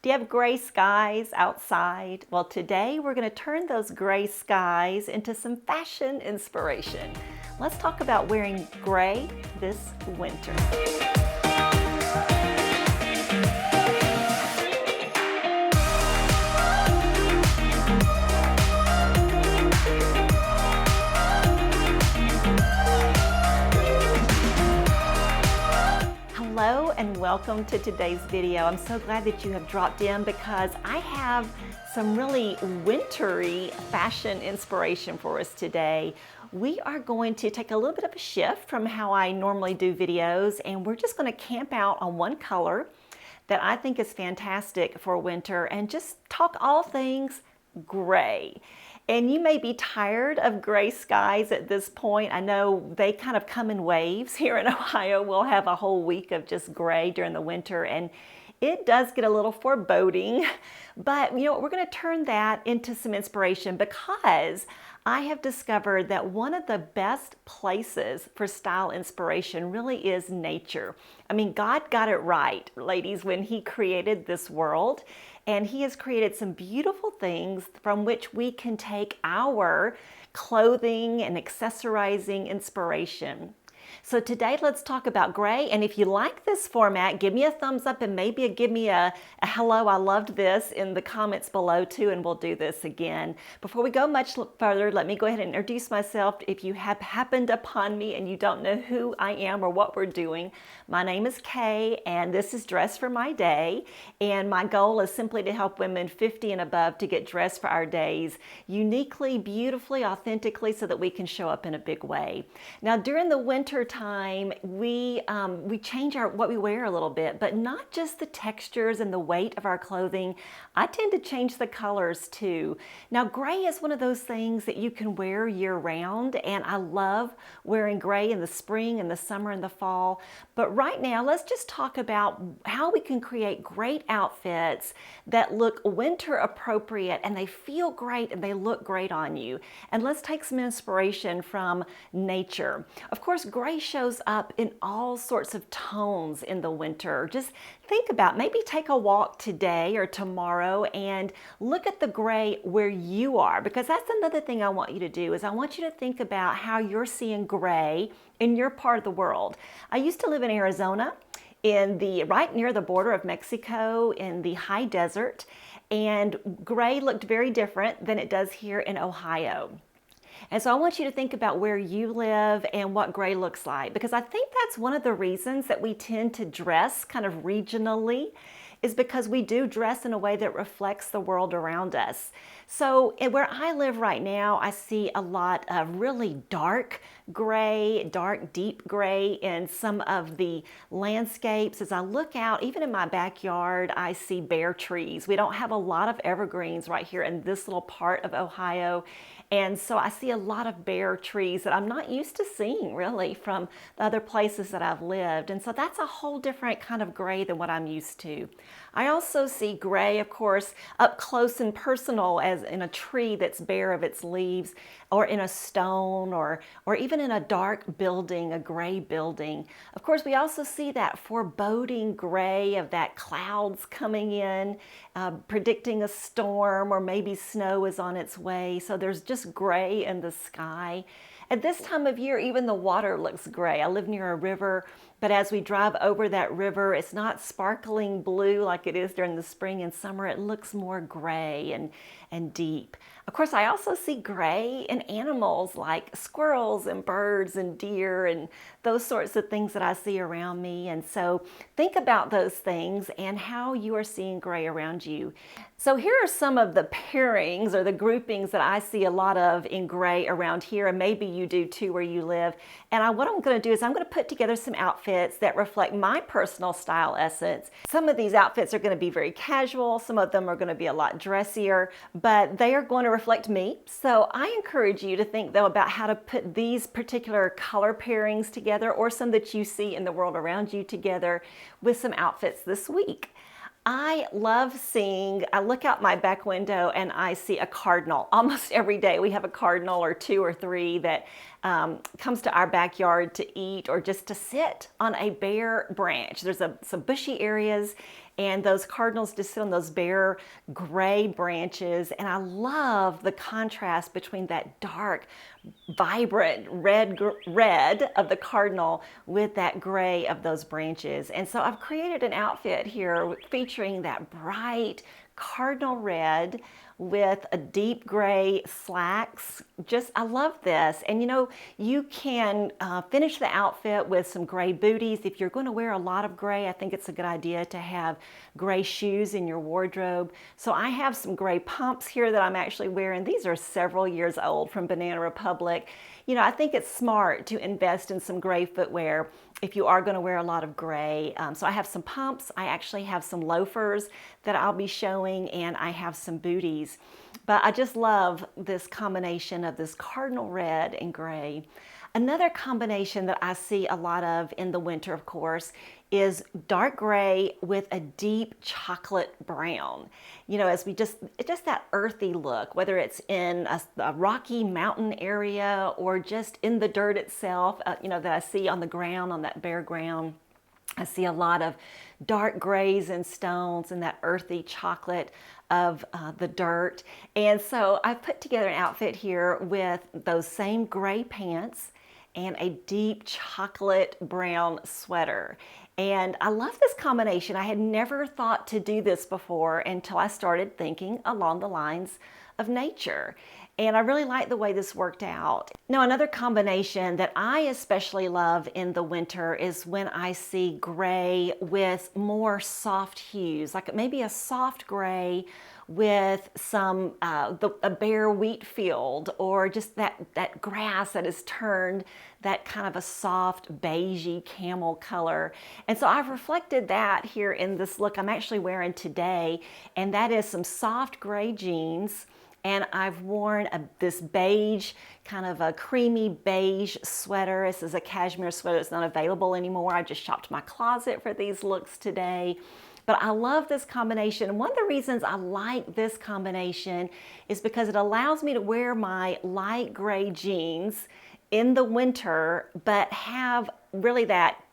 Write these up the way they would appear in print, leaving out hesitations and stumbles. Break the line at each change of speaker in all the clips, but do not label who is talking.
Do you have gray skies outside? Well, today we're going to turn those gray skies into some fashion inspiration. Let's talk about wearing gray this winter. Hello and welcome to today's video. I'm so glad that you have dropped in because I have some really wintry fashion inspiration for us today. We are going to take a little bit of a shift from how I normally do videos, and we're just going to camp out on one color that I think is fantastic for winter and just talk all things gray. And you may be tired of gray skies at this point. I know they kind of come in waves. Here in Ohio, we'll have a whole week of just gray during the winter, and it does get a little foreboding. But you know, we're going to turn that into some inspiration because I have discovered that one of the best places for style inspiration really is nature. I mean, God got it right, ladies, when He created this world. And He has created some beautiful things from which we can take our clothing and accessorizing inspiration. So today let's talk about gray, and if you like this format, give me a thumbs up and maybe give me a hello, I loved this in the comments below too, and we'll do this again. Before we go much further, let me go ahead and introduce myself. If you have happened upon me and you don't know who I am or what we're doing, my name is Kay and this is Dress for My Day, and my goal is simply to help women 50 and above to get dressed for our days uniquely, beautifully, authentically, so that we can show up in a big way. Now during the winter time, we change what we wear a little bit, but not just the textures and the weight of our clothing. I tend to change the colors too. Now gray is one of those things that you can wear year round, and I love wearing gray in the spring and the summer and the fall. But right now, let's just talk about how we can create great outfits that look winter appropriate and they feel great and they look great on you. And let's take some inspiration from nature. Of course, gray shows up in all sorts of tones in the winter. Just think about, maybe take a walk today or tomorrow and look at the gray where you are, because that's another thing I want you to do. Is I want you to think about how you're seeing gray in your part of the world. I used to live in Arizona, right near the border of Mexico, in the high desert, and gray looked very different than it does here in Ohio. And so I want you to think about where you live and what gray looks like, because I think that's one of the reasons that we tend to dress kind of regionally, is because we do dress in a way that reflects the world around us. So where I live right now, I see a lot of really dark gray, dark deep gray in some of the landscapes. As I look out, even in my backyard, I see bare trees. We don't have a lot of evergreens right here in this little part of Ohio. And so I see a lot of bare trees that I'm not used to seeing really from the other places that I've lived. And so that's a whole different kind of gray than what I'm used to. I also see gray, of course, up close and personal, as in a tree that's bare of its leaves, or in a stone, or even in a dark building, a gray building. Of course, we also see that foreboding gray of that clouds coming in, predicting a storm, or maybe snow is on its way. So there's just gray in the sky. At this time of year, even the water looks gray. I live near a river, but as we drive over that river, it's not sparkling blue like it is during the spring and summer. It looks more gray and deep. Of course, I also see gray in animals like squirrels and birds and deer and those sorts of things that I see around me. And so think about those things and how you are seeing gray around you. So here are some of the pairings or the groupings that I see a lot of in gray around here, and maybe you do too where you live. And what I'm going to do is I'm going to put together some outfits that reflect my personal style essence. Some of these outfits are going to be very casual. Some of them are going to be a lot dressier, but they are going to reflect me. So I encourage you to think though about how to put these particular color pairings together, or some that you see in the world around you, together with some outfits this week. I love seeing, I look out my back window and I see a cardinal. Almost every day we have a cardinal or two or three that comes to our backyard to eat or just to sit on a bare branch. There's some bushy areas, and those cardinals just sit on those bare gray branches, and I love the contrast between that dark, vibrant red of the cardinal with that gray of those branches. And so I've created an outfit here featuring that bright cardinal red with a deep gray slacks. I love this. And you know, you can finish the outfit with some gray booties. If you're going to wear a lot of gray, I think it's a good idea to have gray shoes in your wardrobe. So I have some gray pumps here that I'm actually wearing. These are several years old from Banana Republic. You know, I think it's smart to invest in some gray footwear if you are going to wear a lot of gray. So I have some pumps. I actually have some loafers that I'll be showing, and I have some booties. But I just love this combination of this cardinal red and gray. Another combination that I see a lot of in the winter, of course, is dark gray with a deep chocolate brown. You know, as it's just that earthy look, whether it's in a rocky mountain area or just in the dirt itself, you know, that I see on the ground, on that bare ground. I see a lot of dark grays and stones and that earthy chocolate of the dirt. And so I put together an outfit here with those same gray pants and a deep chocolate brown sweater. And I love this combination. I had never thought to do this before until I started thinking along the lines of nature. And I really like the way this worked out. Now, another combination that I especially love in the winter is when I see gray with more soft hues, like maybe a soft gray with some a bare wheat field, or just that grass that is turned that kind of a soft beigey camel color. And so I've reflected that here in this look I'm actually wearing today, and that is some soft gray jeans. And I've worn this beige, kind of a creamy beige sweater. This is a cashmere sweater that's not available anymore. I just shopped my closet for these looks today. But I love this combination. And one of the reasons I like this combination is because it allows me to wear my light gray jeans in the winter, but have really that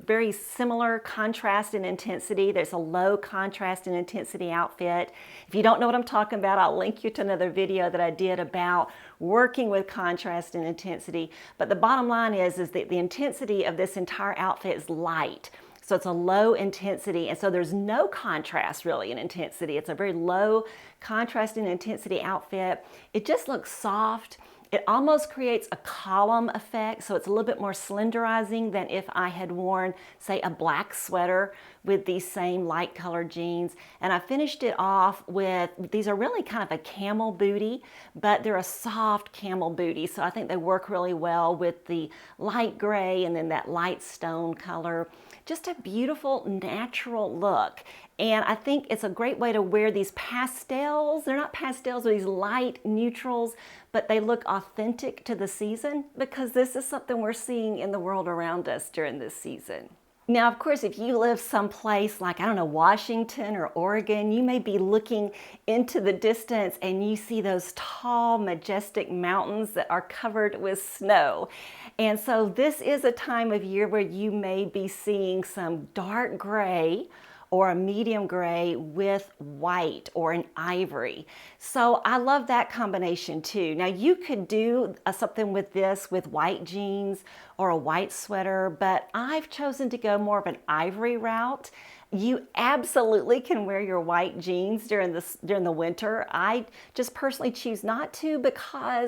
very similar contrast and intensity. There's a low contrast and intensity outfit. If you don't know what I'm talking about, I'll link you to another video that I did about working with contrast and intensity. But the bottom line is that the intensity of this entire outfit is light. So it's a low intensity, and so there's no contrast really in intensity. It's a very low contrast and intensity outfit. It just looks soft. It almost creates a column effect, so it's a little bit more slenderizing than if I had worn, say, a black sweater with these same light colored jeans. And I finished it off with, these are really kind of a camel booty, but they're a soft camel booty, so I think they work really well with the light gray and then that light stone color. Just a beautiful, natural look. And I think it's a great way to wear these pastels. They're not pastels, they're these light neutrals, but they look authentic to the season, because this is something we're seeing in the world around us during this season. Now, of course, if you live someplace like, I don't know, Washington or Oregon, you may be looking into the distance and you see those tall, majestic mountains that are covered with snow. And so this is a time of year where you may be seeing some dark gray or a medium gray with white or an ivory. So I love that combination too. Now you could do something with this with white jeans or a white sweater, but I've chosen to go more of an ivory route. You absolutely can wear your white jeans during the winter. I just personally choose not to,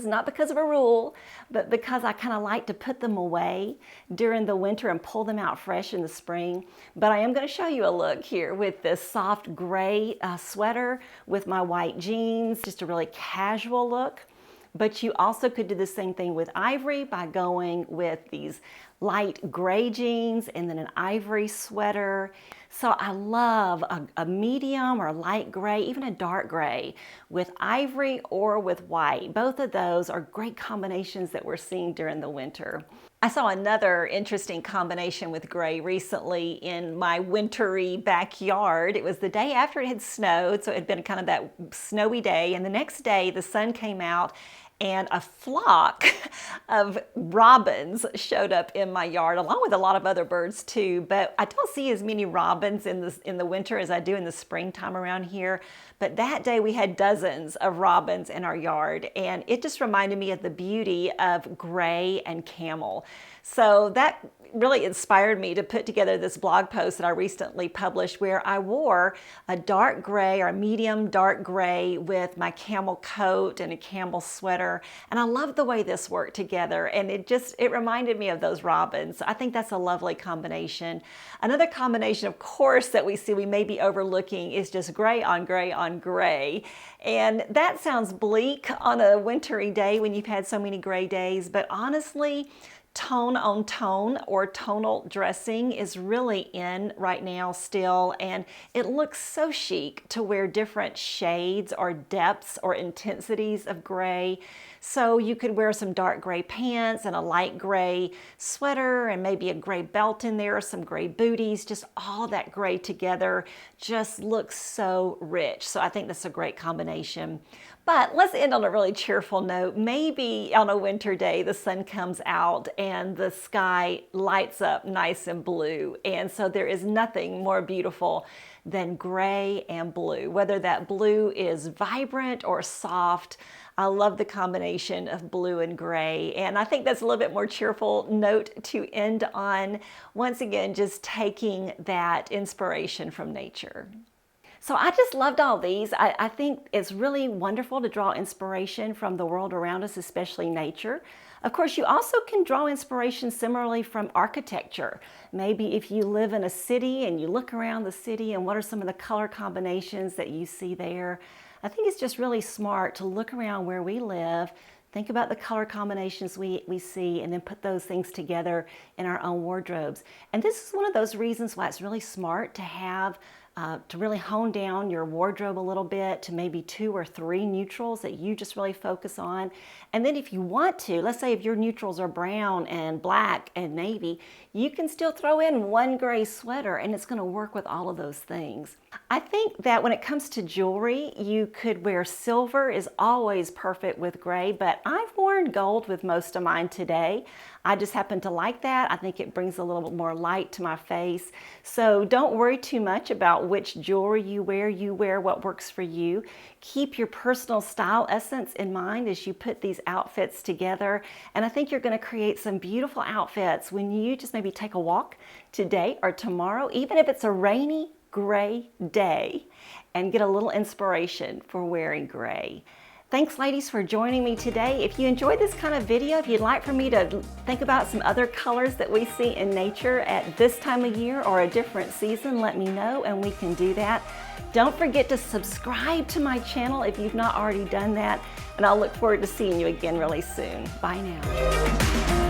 not because of a rule, but because I kind of like to put them away during the winter and pull them out fresh in the spring. But I am going to show you a look here with this soft gray sweater with my white jeans, just a really casual look. But you also could do the same thing with ivory by going with these light gray jeans and then an ivory sweater. So I love a medium or light gray, even a dark gray with ivory or with white. Both of those are great combinations that we're seeing during the winter. I saw another interesting combination with gray recently in my wintry backyard. It was the day after it had snowed, so it had been kind of that snowy day, and the next day the sun came out and a flock of robins showed up in my yard, along with a lot of other birds too. But I don't see as many robins in the winter as I do in the springtime around here. But that day we had dozens of robins in our yard, and it just reminded me of the beauty of gray and camel. So that really inspired me to put together this blog post that I recently published, where I wore a dark gray or medium dark gray with my camel coat and a camel sweater. And I love the way this worked together, and it reminded me of those robins. I think that's a lovely combination. Another combination, of course, that we may be overlooking is just gray on gray on gray. And that sounds bleak on a wintry day when you've had so many gray days, but honestly, tone on tone or tonal dressing is really in right now still, and it looks so chic to wear different shades or depths or intensities of gray. So you could wear some dark gray pants and a light gray sweater and maybe a gray belt in there, some gray booties, just all that gray together just looks so rich. So I think that's a great combination. But let's end on a really cheerful note. Maybe on a winter day, the sun comes out and the sky lights up nice and blue. And so there is nothing more beautiful than gray and blue, whether that blue is vibrant or soft. I love the combination of blue and gray. And I think that's a little bit more cheerful note to end on. Once again, just taking that inspiration from nature. So I just loved all these. I think it's really wonderful to draw inspiration from the world around us, especially nature. Of course, you also can draw inspiration similarly from architecture. Maybe if you live in a city and you look around the city and what are some of the color combinations that you see there. I think it's just really smart to look around where we live, think about the color combinations we see, and then put those things together in our own wardrobes. And this is one of those reasons why it's really smart to have to really hone down your wardrobe a little bit to maybe 2 or 3 neutrals that you just really focus on. And then if you want to, let's say if your neutrals are brown and black and navy, you can still throw in 1 gray sweater and it's going to work with all of those things. I think that when it comes to jewelry, you could wear silver is always perfect with gray, but I've worn gold with most of mine today. I just happen to like that. I think it brings a little bit more light to my face. So don't worry too much about which jewelry you wear what works for you. Keep your personal style essence in mind as you put these outfits together. And I think you're going to create some beautiful outfits when you just maybe take a walk today or tomorrow, even if it's a rainy gray day, and get a little inspiration for wearing gray. Thanks, ladies, for joining me today. If you enjoyed this kind of video, if you'd like for me to think about some other colors that we see in nature at this time of year or a different season, let me know and we can do that. Don't forget to subscribe to my channel if you've not already done that, and I'll look forward to seeing you again really soon. Bye now.